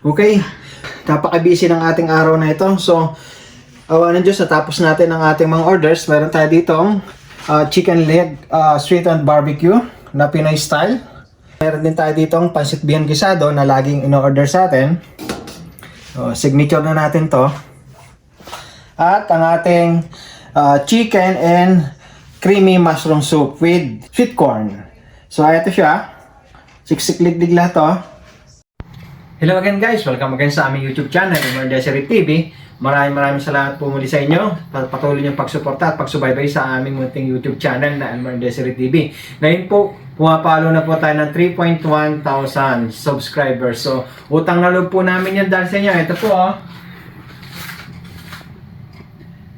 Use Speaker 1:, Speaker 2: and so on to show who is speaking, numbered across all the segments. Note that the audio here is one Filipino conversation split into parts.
Speaker 1: Okay, napaka-busy ng ating araw na ito. So, awa ng Diyos, natapos natin ang ating mga orders. Meron tayo ditong chicken leg, sweet and barbecue na Pinoy style. Meron din tayo ditong pansit bihon gisado na laging ino-order sa atin. So, signature na natin to. At ang ating chicken and creamy mushroom soup with sweet corn. So, ito siya. Siksik-liglig lahat to. Hello again guys, welcome again sa aming YouTube channel, Elmer Desiree TV. Maraming salamat po muli sa inyo. Patuloy niyong pagsuporta at pagsubaybay sa aming munting YouTube channel na Elmer Desiree TV. Ngayon po, pumapalo na po tayo ng 3.1 thousand subscribers. So, utang na loob po namin yan dahil sa inyo. Ito po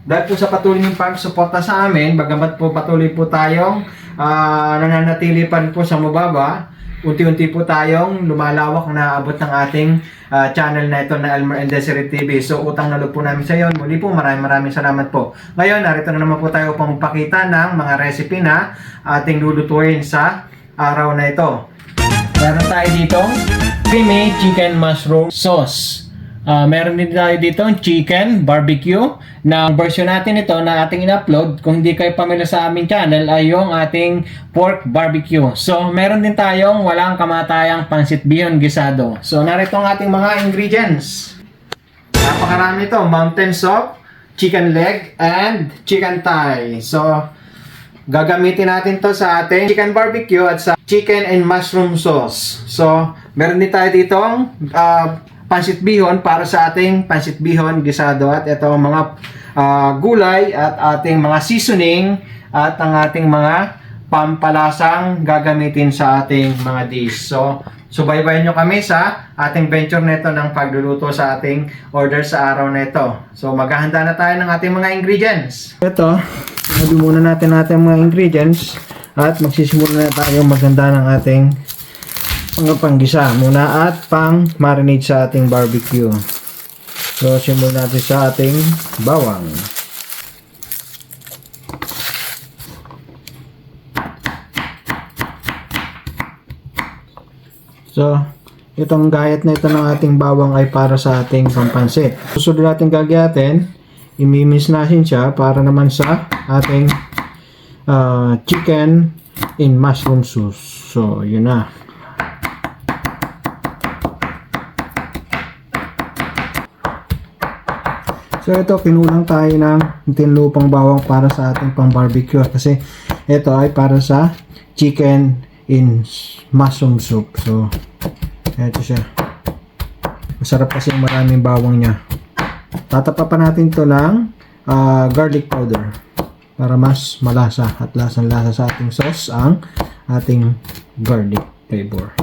Speaker 1: dahil po sa patuloy niyong pagsuporta sa amin, bagamat po patuloy po tayong nananatili pa rin po sa mababa, unti-unti po tayong lumalawak na abot ng ating channel na ito na Elmer Desiree TV. So, utang na loob po namin sa iyo. Muli po, maraming salamat po. Ngayon, narito na naman po tayo upang magpakita ng mga recipe na ating lulutuin sa araw na ito. Meron tayo dito creamy chicken mushroom sauce. Meron din tayo dito chicken barbecue na version natin ito na ating in-upload. Kung hindi kayo pamilya sa aming channel ay yung ating pork barbecue. So meron din tayong walang kamatayang pansit bihon gisado. So narito ang ating mga ingredients. Napakarami ito. Mountain soup, chicken leg, and chicken thigh. So gagamitin natin to sa ating chicken barbecue at sa chicken and mushroom sauce. So meron din tayo ditong pansit bihon para sa ating pansit bihon gisado at ito ang mga gulay at ating mga seasoning at ang ating mga pampalasang gagamitin sa ating mga dish. So, subaybayan nyo kami sa ating venture nito ng pagluluto sa ating order sa araw na ito. So, maghahanda na tayo ng ating mga ingredients. Ito, sabi muna natin mga ingredients at magsisimula na tayo maghanda ng ating mga panggisa muna at pang marinate sa ating barbecue. So, simulan natin sa ating bawang. So, itong gayat na ito ng ating bawang ay para sa ating pampansit. Susunod natin gagayatin, imimis natin siya para naman sa ating chicken in mushroom sauce. So, yun na. So ito, kinulang tayo ng tinlupang bawang para sa ating pang barbecue kasi ito ay para sa chicken in mushroom soup. So ito siya. Masarap kasi maraming bawang niya. Tatapapan natin to ng garlic powder para mas malasa at lasang-lasa sa ating sauce ang ating garlic flavor.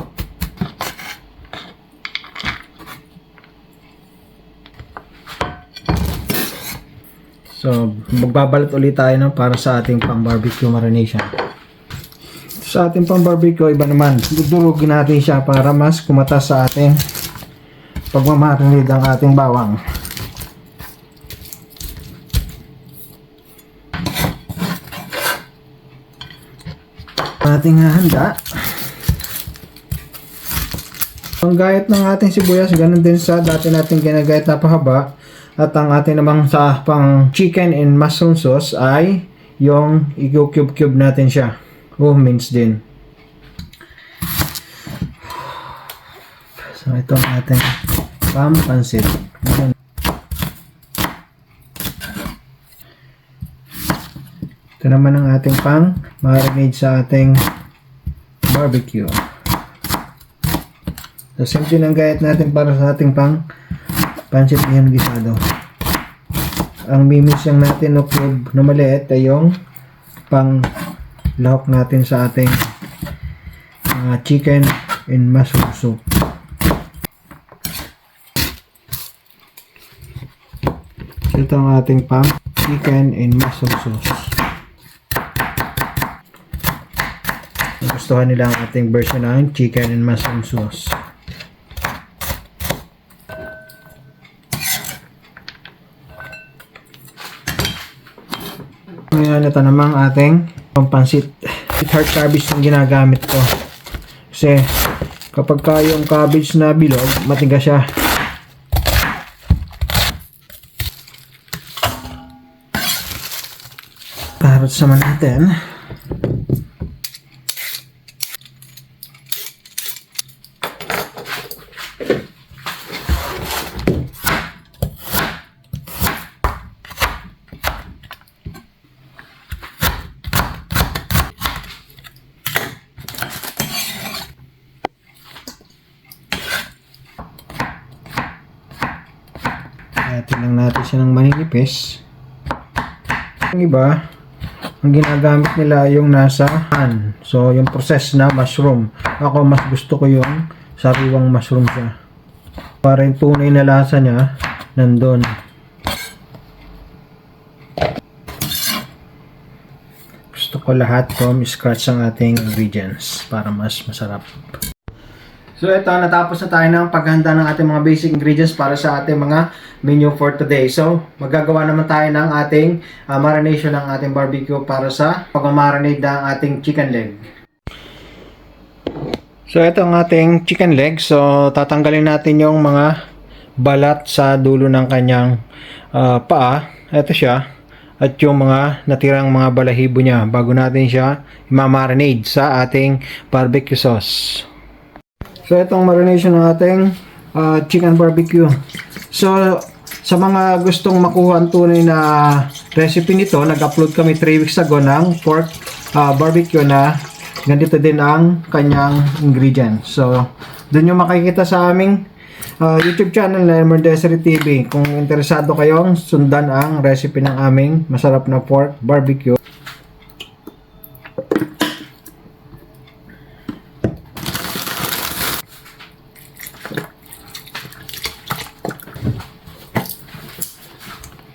Speaker 1: So, magbabalot ulit tayo para sa ating pang-barbecue marination. Sa ating pang-barbecue, iba naman, dudurugin natin siya para mas kumatas sa ating pagmamarinate ang ating bawang. Ating handa. Ang gayat ng ating sibuyas, ganun din sa dati nating ginagayat na pahaba. At ang ating namang sa pang chicken and mushroom sauce ay yung i-cube-cube natin siya. Mince din. So ito ang ating pampansit. Ito naman ang ating pang marinade sa ating barbecue. So same din ang gayat natin para sa ating pang pansit bihon gisado. Ang mimis lang natin o cube na maliit ay yung pang lahok natin sa ating chicken and mushroom soup. Ito ang ating pang chicken and mushroom sauce. Gustuhan nila ang ating version ng chicken and mushroom sauce. Ngayon, ito namang ating pampansit. Hard cabbage yung ginagamit ko. Kasi Kapag ka yung cabbage na bilog, matigas siya. Carrots naman natin. Tingnan natin siya ng maninipis. Yung iba, ang ginagamit nila yung nasa pan. So, yung process na mushroom. Ako, mas gusto ko yung sariwang mushroom siya. Para yung tunay na lasa niya, nandun. Gusto ko lahat from scratch ang ating ingredients para mas masarap. So ito, natapos na tayo ng paghanda ng ating mga basic ingredients para sa ating mga menu for today. So, magagawa naman tayo ng ating marination ng ating barbecue para sa pag-marinate ng ating chicken leg. So ito ang ating chicken leg. So, tatanggalin natin yung mga balat sa dulo ng kanyang paa. Ito siya. At yung mga natirang mga balahibo niya bago natin siya i-marinate sa ating barbecue sauce. So, itong marination ng ating chicken barbecue. So, sa mga gustong makuha ang tunay na recipe nito, nag-upload kami 3 weeks ago ng pork barbecue na ganito din ang kanyang ingredients. So, doon yung makikita sa aming YouTube channel na Emerdesery TV. Kung interesado kayong sundan ang recipe ng aming masarap na pork barbecue.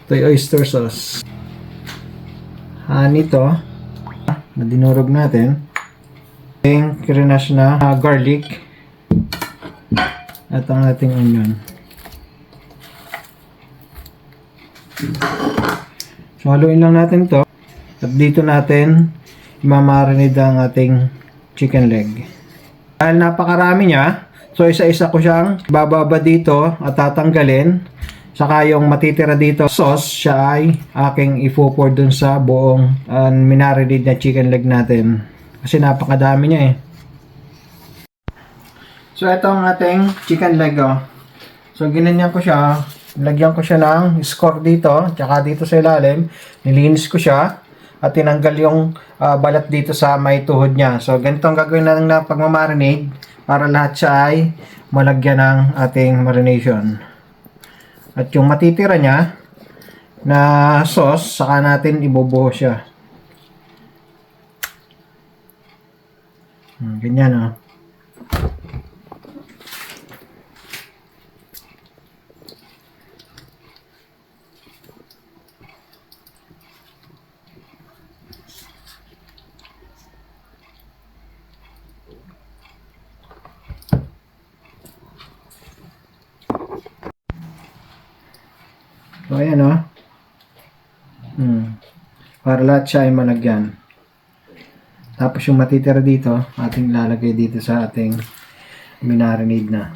Speaker 1: Ito yung oyster sauce. Nito na dinurog natin. Yung kirinash na garlic. At ang ating onion. So, haluin lang natin to. At dito natin imamarinate ang ating chicken leg. Dahil napakarami niya, so isa-isa ko siyang bababa dito at tatanggalin. Saka yung matitira dito sauce, siya ay aking ipo-pour dun sa buong minarinate na chicken leg natin. Kasi napakadami niya eh. So ito ang ating chicken leg oh. So ginanyan ko siya. Lagyan ko siya ng score dito. Tsaka dito sa ilalim. Nilinis ko siya. At tinanggal yung balat dito sa may tuhod niya. So ganito ang gagawin natin na pagmamarinate. Para lahat siya ay malagyan ng ating marination. At yung matitira niya na sauce, saka natin ibubuhos siya. Ganyan oh. So, ayan o. Para lahat siya ay malagyan. Tapos yung matitira dito, ating lalagay dito sa ating minarinade na.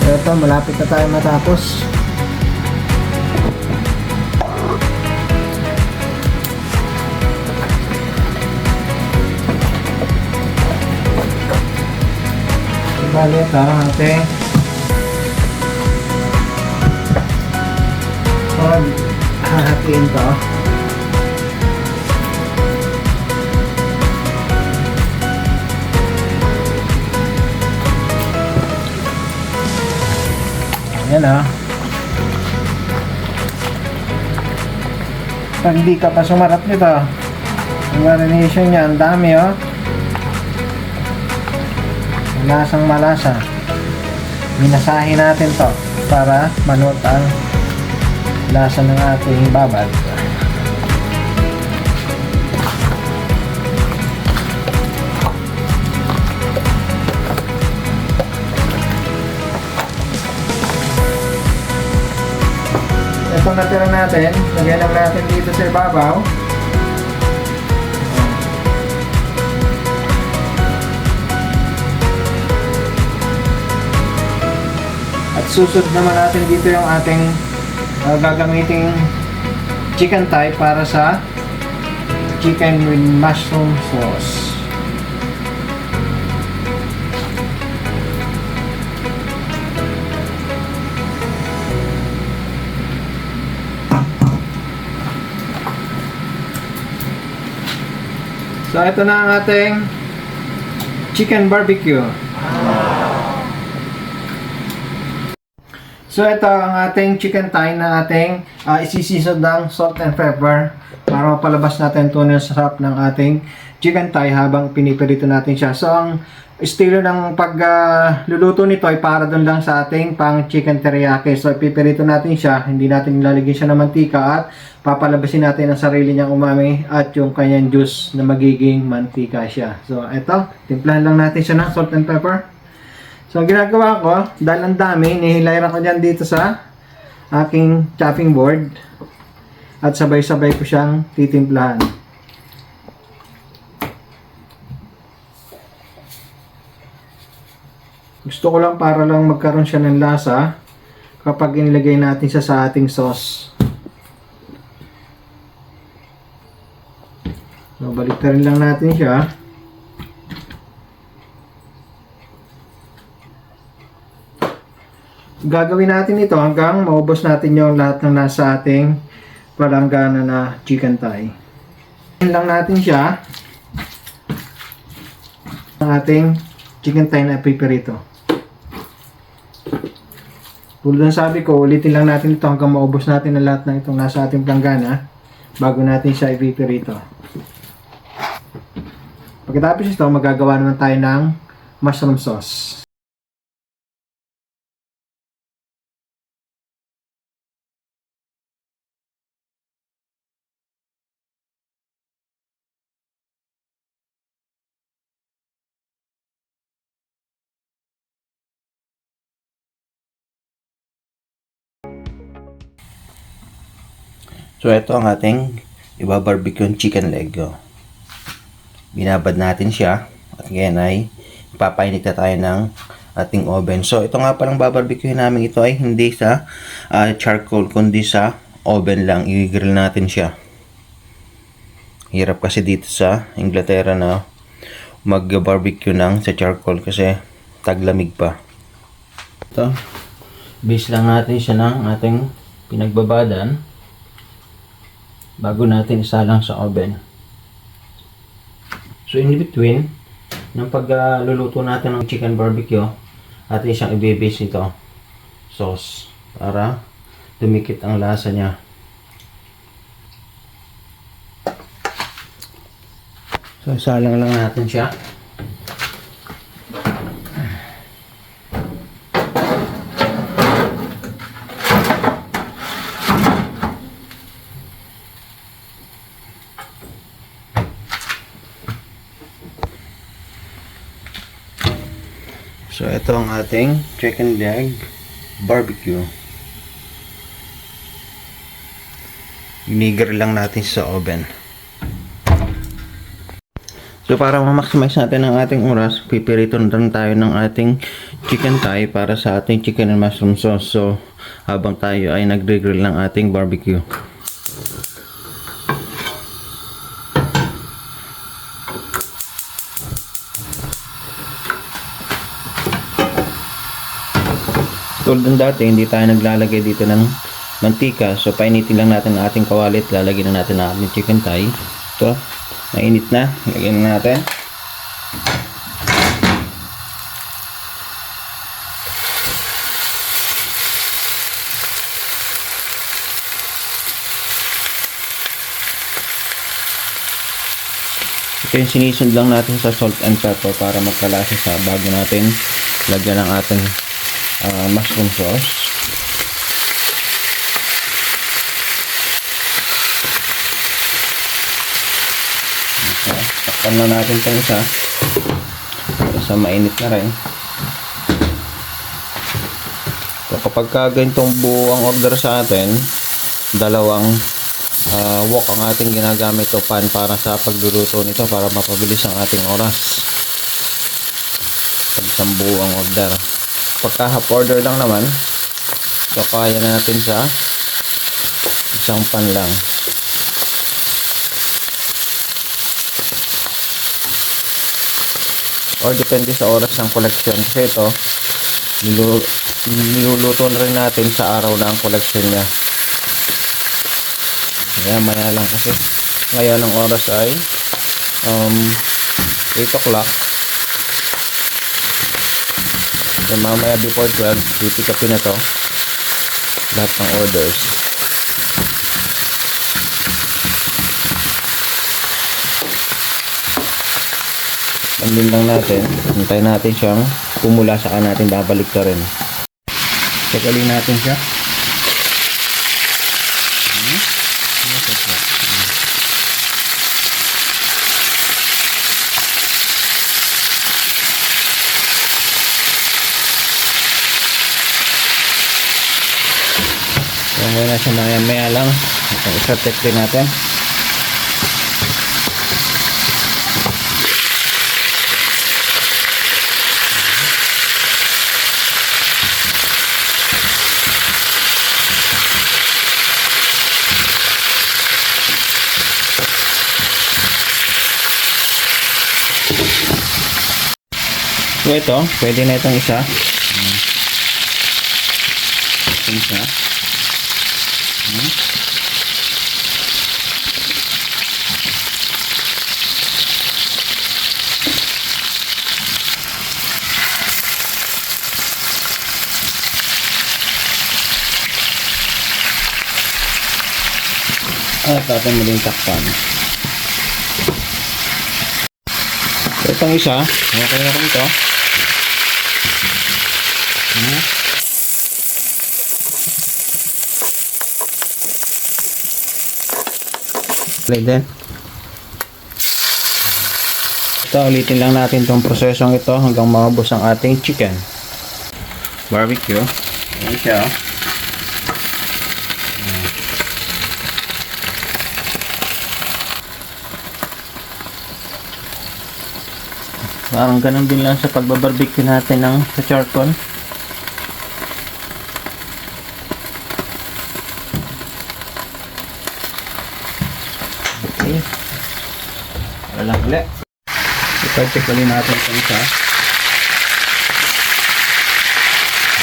Speaker 1: Ito, malapit na tayo matapos. Bali ito ang ating hahatiin to. Ayan ah. Pag di ka pa sumarap nito, ang marination niya, ang dami oh. Lasang malasa. Minasahin natin to para manuot ang lasa ng ating babad. itong natira natin, lagyan lang natin dito sa ibabaw. At susunod naman natin dito yung ating gagamiting chicken thigh para sa chicken with mushroom sauce. So ito na ang ating chicken barbecue. So ito ang ating chicken thigh na ating isisisod ng salt and pepper para mapalabas natin tunay sa sarap ng ating chicken thigh habang pinipirito natin siya. So ang estilo ng pagluluto nito ay para doon lang sa ating pang chicken teriyaki. So ipipirito natin siya, hindi natin ilalagay siya ng mantika at papalabasin natin ang sarili niyang umami at yung kanyang juice na magiging mantika siya. So ito, timplahan lang natin siya ng salt and pepper. So ang ginagawa ko, dahil ang dami, nihilayran ko dyan dito sa aking chopping board at sabay-sabay ko siyang titimplahan. Gusto ko lang para lang magkaroon siya ng lasa kapag inilagay natin siya sa ating sauce. So, baliktarin lang natin siya. Gagawin natin ito hanggang maubos natin yung lahat ng nasa ating palanggana na chicken thigh. Yan lang natin siya. Ang ating chicken thigh na piperito. Tulad ng sabi ko, ulitin lang natin ito hanggang maubos natin ang lahat ng itong nasa ating palanggana bago natin siya i-piperito. Pagkatapos ito, magagawa naman tayo ng mushroom sauce.
Speaker 2: So ito ang ating ibabarbecue chicken leg. Binabad natin siya at ngayon ay ipapainit na tayo ng ating oven. So ito nga palang babarbecue namin, ito ay hindi sa charcoal kundi sa oven lang. I-grill natin siya. Hirap kasi dito sa Inglaterra na mag-barbecue ng sa charcoal kasi taglamig pa. Ito, base lang natin siya ng ating pinagbabadan bago natin isalang sa oven. So in between ng pagluluto natin ng chicken barbecue, atin siyang i-base ito sauce para dumikit ang lasa niya. So isalang lang natin siya. So ito ang ating chicken leg barbecue. Inigar lang natin sa oven. So para ma-maximize natin ang ating oras, pipirito lang tayo ng ating chicken thigh para sa ating chicken and mushroom sauce. So habang tayo ay nagre-grill ng ating barbecue. Tulad ng dati, hindi tayo naglalagay dito ng mantika. So, painitin lang natin ang ating kawalit. Lalagyan na natin ang ating chicken thigh. Ito, mainit na. Lagyan na natin. Ito yung sinisund lang natin sa salt and pepper para magkalasa siya bago natin lagyan ng ating mushroom sauce. Okay, takpan na natin itong isa para sa mainit na rin. So, kapag ganitong buo ang order sa atin, dalawang wok ang ating ginagamit o pan para sa pagluluto nito para mapabilis ang ating oras pag sambu ang order. Pagka half order lang naman, so kaya natin sa isang pan lang. Or depende sa oras ng collection kasi ito niluluto na rin natin sa araw na ang collection niya. Maya lang kasi ngayon ang oras ay 8 o'clock. So mamaya before 12 pipick upin na to lahat ng orders. Andun lang natin, hintayin natin siyang pumula, saka natin babalik ka rin. Check ulit natin siya. So, muna siya maya lang. Isa-check din natin. So ito, pwede na itong isa. Itong isa. At atin mo din takpan. So itong isa, okay na rin ito. Like then. Ito, ulitin lang natin itong prosesong ito hanggang maubos ang ating chicken barbecue. Ayan siya. Parang ganun din lang sa pagbabarbecue natin ng sa charcoal. Okay. Walang ulit. I-check ulit natin itong isa.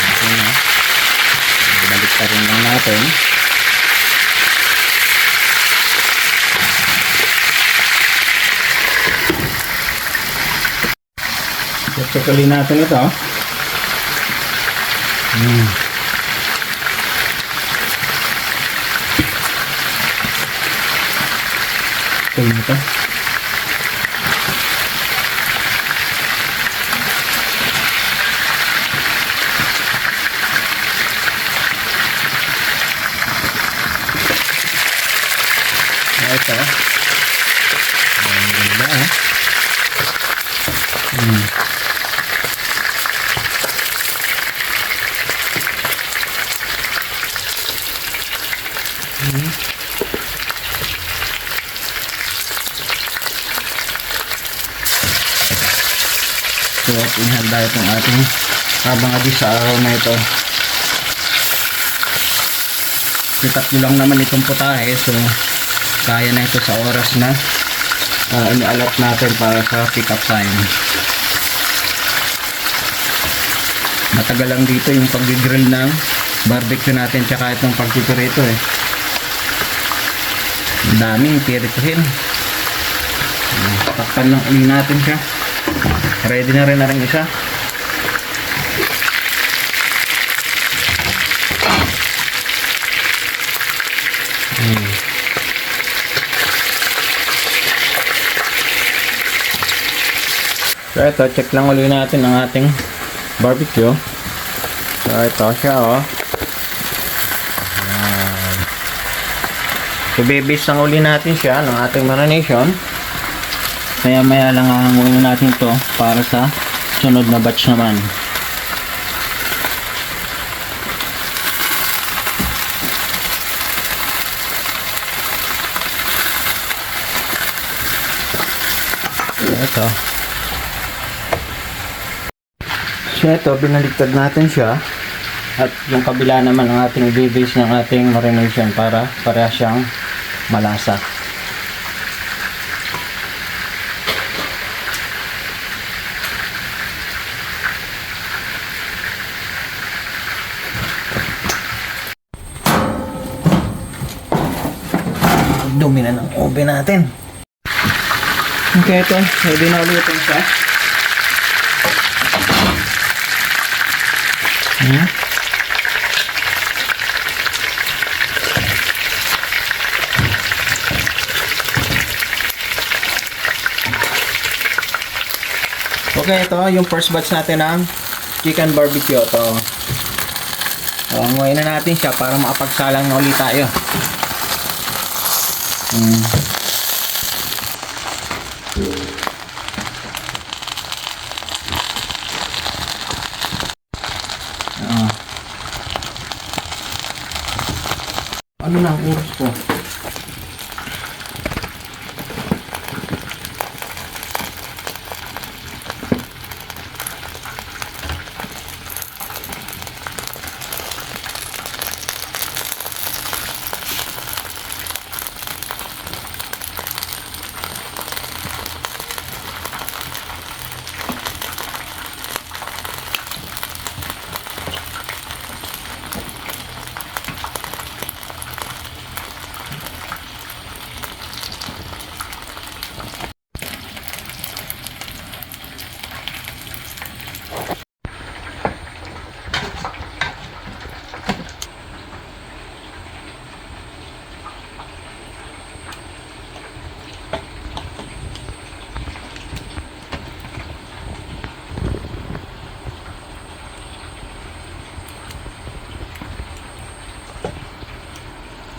Speaker 2: Okay na. Balik pa rin lang natin. I-check ulit natin ito. Okay na ito. Ito. Ang ganda eh. So, inihanda itong ating habang adi sa araw na ito. Tatlo lang naman itong putahe, so kaya na ito sa oras na inialat natin para sa pick up time. Matagal lang dito yung pag-grill ng barbecue natin tsaka itong pagpipirito eh. Ang daming pirituhin. Takpan lang ulit natin siya. Ready na rin isa. So ito, check lang ulit natin ang ating barbecue. So ito siya oh. So bibis lang ulit natin siya ng ating marination. Kaya maya lang hanguin natin to para sa sunod na batch naman. ito. So ito, binaligtad natin siya. At yung kabila naman ang ating i-base ng ating marination para pareha siyang malasa. Dumi na ng oven natin. Okay, ito. Ready na ulit ito siya. Okay, ito yung first batch natin ng chicken barbecue. Ito. Ngayon na natin siya para makapagsalang na ulit tayo. Ano na ang oras ko?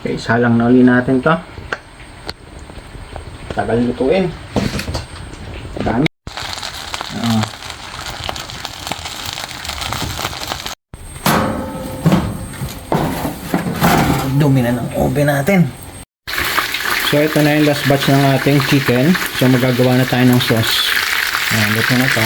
Speaker 2: Okay, salang na uli natin to. Tagal lutuin. Dami. Dumi na ng oven natin. So ito na yung last batch ng ating chicken. So magagawa na tayo ng sauce. Ayan, luto na to.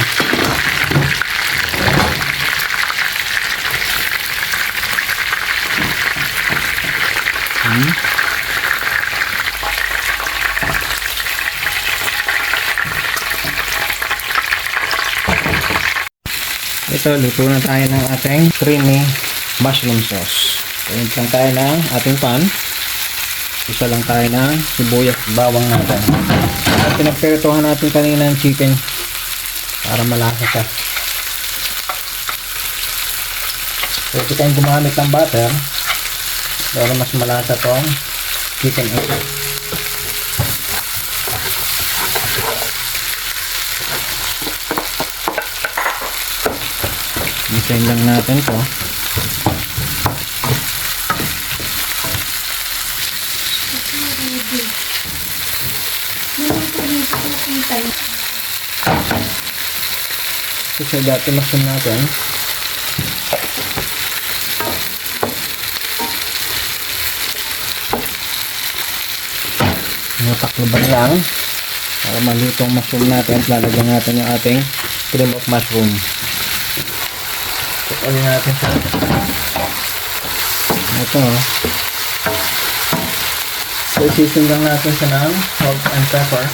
Speaker 2: Ito, luto na tayo ng ating creamy mushroom sauce. Ayun lang tayo ng ating pan. Isa lang tayo ng sibuyas at bawang natin. At pinagperitohan natin kanina ng chicken para malasa siya. Pwede tayong gumamit ng butter para mas malasa tong chicken ito. Isayin lang natin to. Kasi dati masun natin. Takloban lang para malito ang mushroom natin. Lalagyan natin yung ating cream of mushroom. Tukalin natin siya. Ito. So, season lang natin siya ng salt and pepper.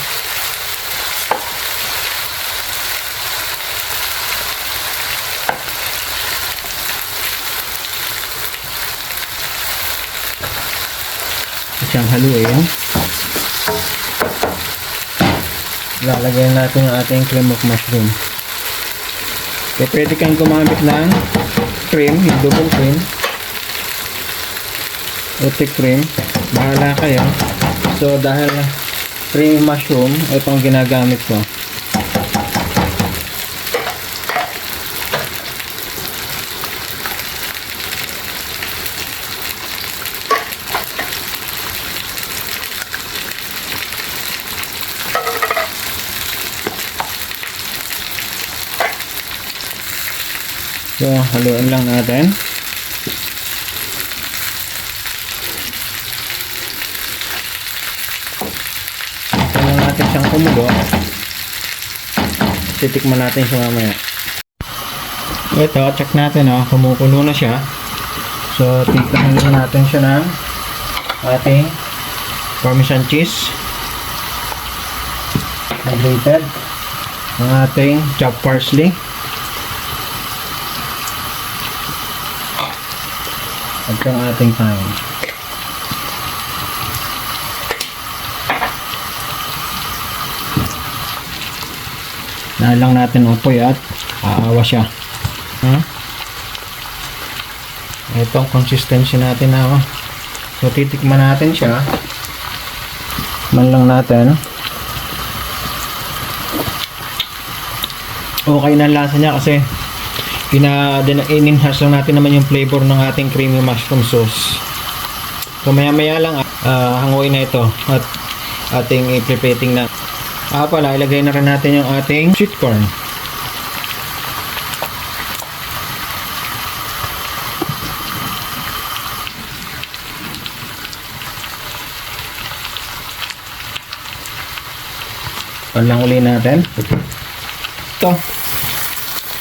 Speaker 2: Siyang haluin. Lalagyan natin ang ating cream of mushroom. So, pwede kayong gumamit ng cream, yung double cream o thick cream. Bahala kayo. So, dahil cream mushroom, ito ang ginagamit ko. So, haluin lang natin. Ito lang natin siyang kumulo.
Speaker 1: titikman natin siya mamaya. Ito, check natin kumukulo na siya. So, tikman lang natin siya ng ating Parmesan cheese. Grated. Ang ating chopped parsley. At yung ating thyme. Nalang natin upoy at aawa siya. Ito ang consistency natin na so titikman natin siya. Man lang natin. Okay na ang lasa niya kasi in-enhance lang natin naman yung flavor ng ating creamy mushroom sauce. So maya maya lang hanguin na ito at ating i-prepating na. Pala, ilagay na rin natin yung ating sweet corn. Palang uli natin. Ito.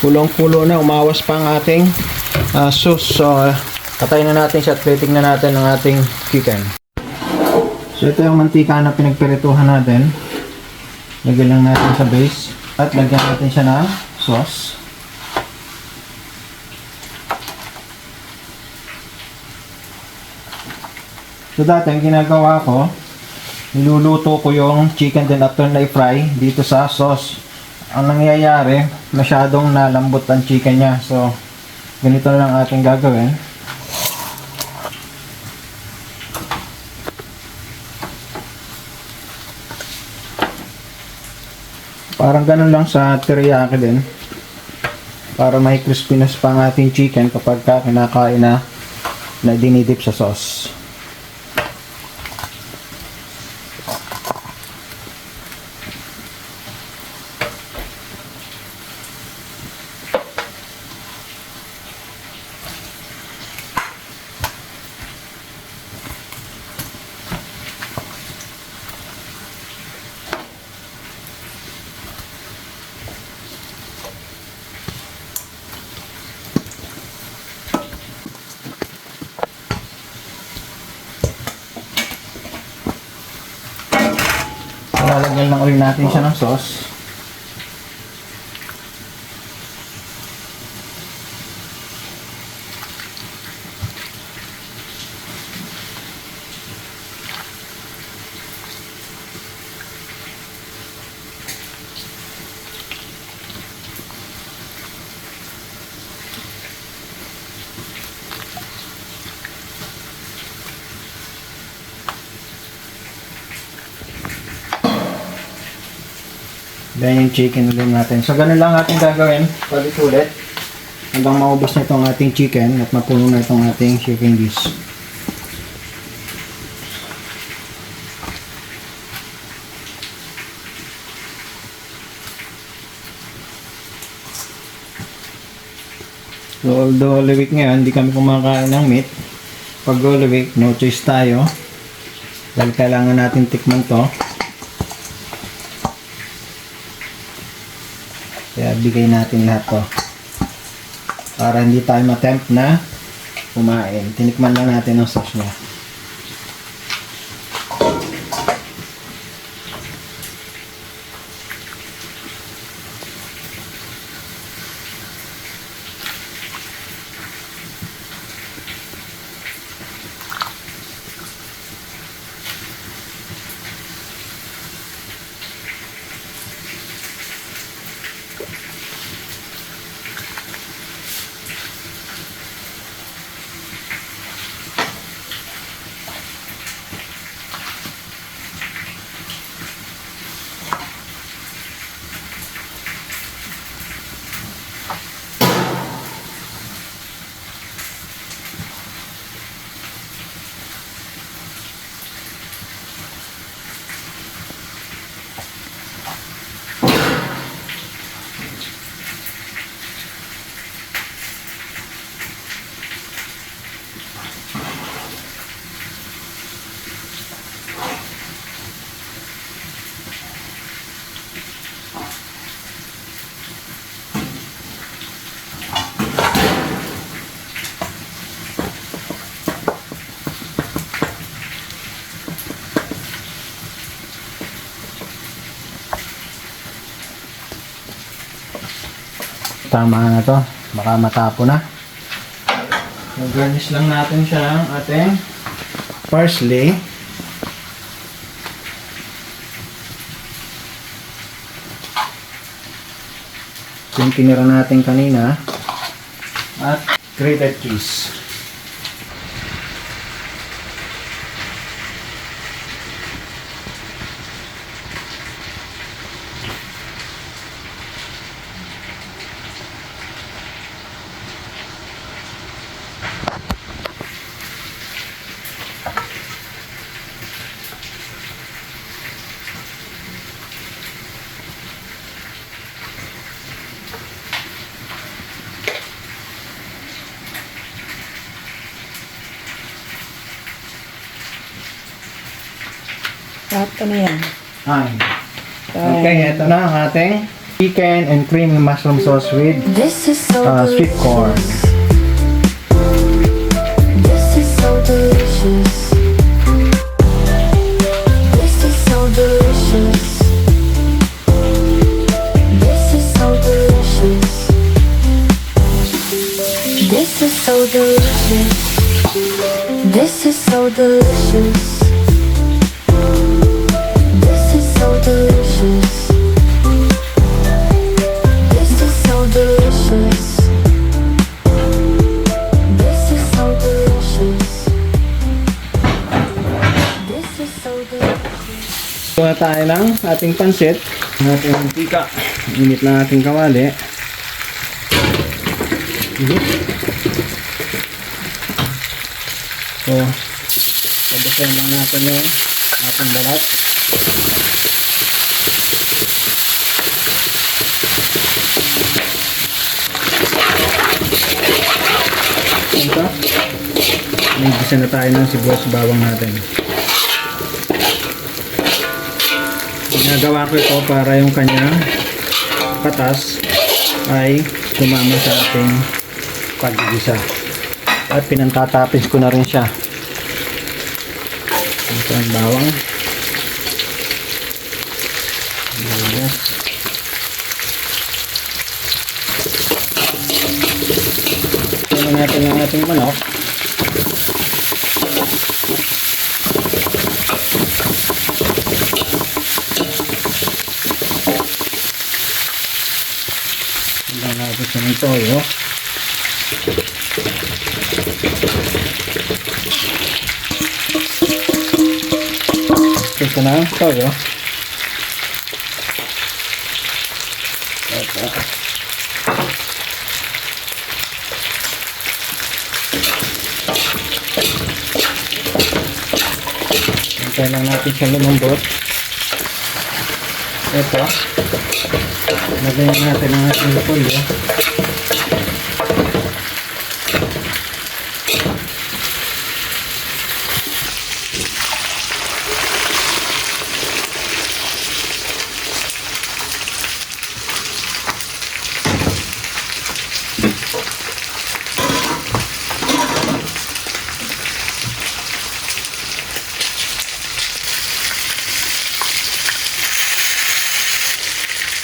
Speaker 1: Kulong-kulo na. Umawas pa ang ating sauce. So, katayin na natin siya at plating na natin ang ating chicken. So, ito yung mantika na pinagpirituhan natin. Lagyan lang natin sa base. At lagyan natin siya ng sauce. So, dati ang ginagawa ko, niluluto ko yung chicken din after na i-fry dito sa sauce. Ang nangyayari, masyadong nalambot ang chicken niya. So, ganito na lang ating gagawin. Parang ganun lang sa teriyaki din. Para may crispiness pa ang ating chicken kapag kinakain na dinidip sa sauce. Lalagyan lang ulit natin siya ng sauce. Then yung chicken ulit natin. So ganun lang ating gagawin. Ulit-ulit. Hanggang maubos na itong ating chicken at mapuno na itong ating chicken dish. So although Holy Week ngayon, hindi kami kumakain ng meat. Pag Holy Week, no choice tayo. Dahil kailangan natin tikman to. Kaya bigay natin lahat to para hindi tayo ma-tempt na kumain. Tinikman lang natin ang sauce niya. tama na to. Baka matapo na. Mag-garnish lang natin siya ng ating parsley. Yung tinira natin kanina. At grated cheese.
Speaker 3: Lahat ka na yan.
Speaker 1: Ay. Okay, ito na ang ating chicken and creamy mushroom sauce with
Speaker 4: This is so
Speaker 1: sweet corn.
Speaker 4: This is so delicious. This is so delicious. This is so delicious. This is so delicious. This is so delicious. This is so delicious. This is so delicious. This is so delicious. This is so delicious.
Speaker 1: Kuha tayo ng ating pansit. Ang ating mantika. Init na ating kawali. So, pabusayin lang natin yung ating balat. Ito. Nagisa na tayo ng sibuyas bawang natin. Ginagawa ko ito para yung kanyang patas ay sumama sa ating pag-igisa. At pinantatapis ko na rin siya. Ito ang bawang. Yes. Ito natin ang ating manok. Tignan natin siya ng toyo. Ito na ang toyo. Ito. Hintay lang natin siya lumambot. Ito. Lagyan natin ang ating toyo.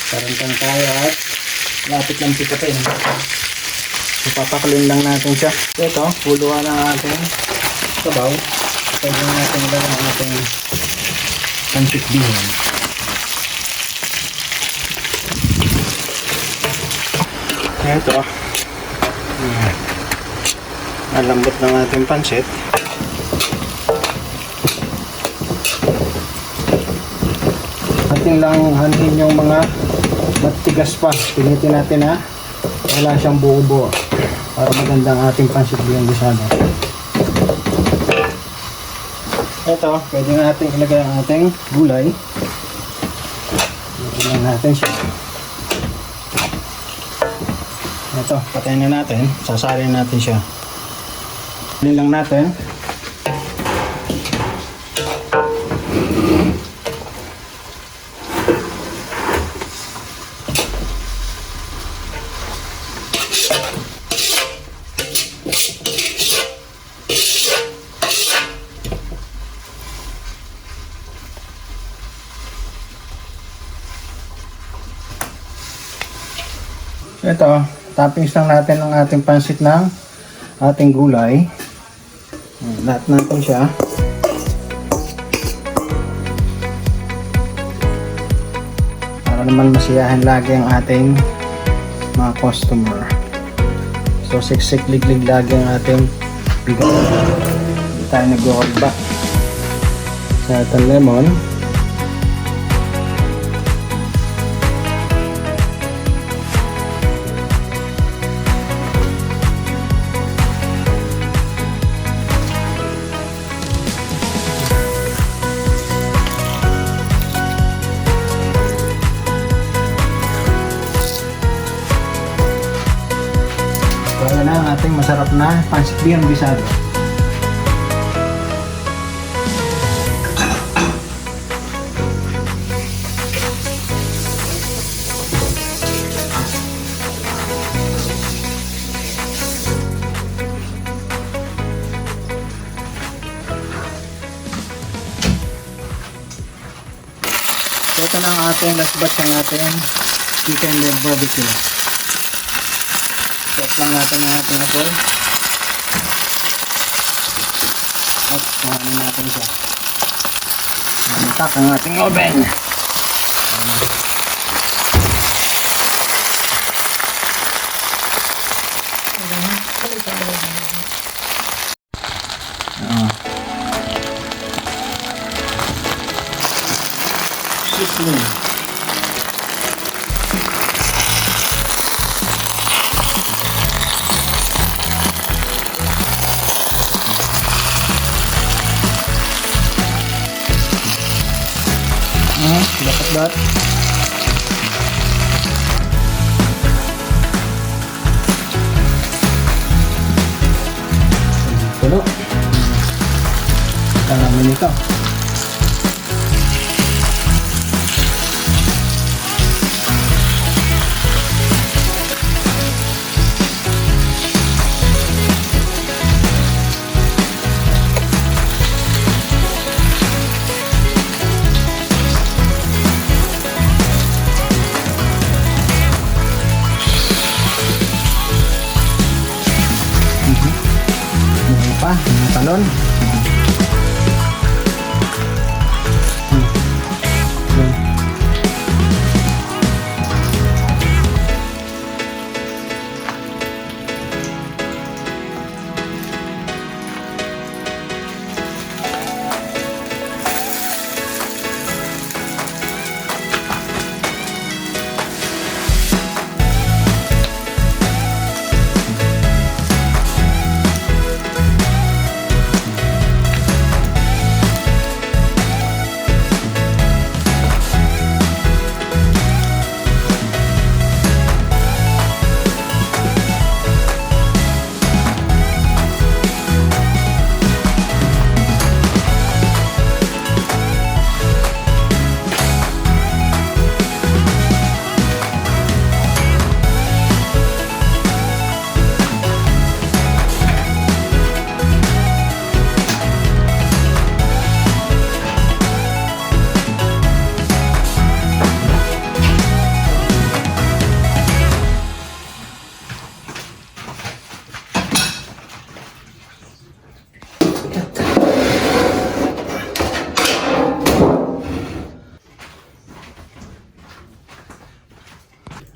Speaker 1: Karantang tayo at lapit lang pitatin. So, papakalin lang natin siya. Ito, puluhan ang ating sabaw. Pwede natin ilagay ang ating pancit bihon. Ito. Ang lambot ng ating pancit. Ating lang hanhin yung mga matigas pa. Pinitin natin na wala siyang buo-buo para maganda ang ating pancit bihon gisado. Ito, pwede natin ilagay ang ating gulay. Ilagay natin siya. Ito, patayin na natin. Sasalin natin siya. Ilagay lang natin. Ito, toppings lang natin ang ating pansit ng ating gulay. Lahat natin siya. Para naman masiyahan lagi ang ating mga customer. So siksik liglig lagi ang ating bigas. Hindi tayo nag-hold back. Sa ating lemon. So ayan na ang ating masarap na pansit bihon gisado. So ito na ang ating last batch ng ating chicken leg barbecue. Set lang natin ang ating apoy. At pahanin natin siya. Matak ang ating oven. Sizzling. Dapat. Puno. Kita namin ito. Mga talon.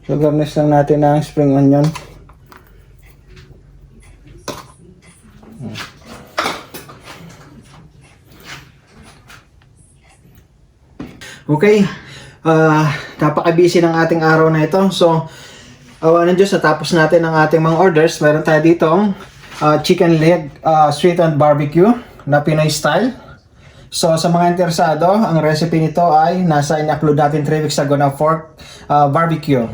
Speaker 1: So garnish lang natin ng spring onion. Okay, napaka-busy ng ating araw na ito. So, awa ng Diyos, natapos natin ang ating mga orders. Meron tayo dito chicken leg sweet and barbecue na Pinoy style. So, sa mga interesado, ang recipe nito ay nasa in-upload natin 3 weeks ago na pork barbecue.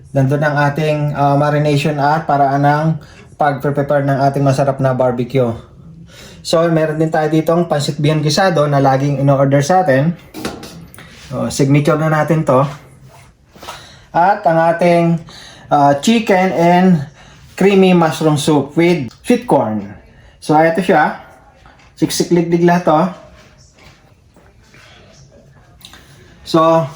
Speaker 1: Nandun ang ating marination at paraan ng pag-prepare ng ating masarap na barbecue. So, meron din tayo ditong pansit bihon gisado na laging in-order sa atin. So, signature na natin to. At ang ating chicken and creamy mushroom soup with sweet corn. So, ito siya. Siksik-liglig lahat to. So,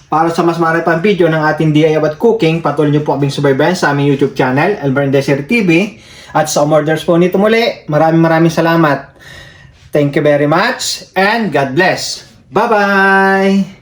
Speaker 1: Para sa mas marami pang video ng ating DIY at cooking, patuloy nyo po kaming subaybayan sa aming YouTube channel, Alvern Desir TV. At sa umorders po nito muli, maraming salamat. Thank you very much and God bless. Bye-bye!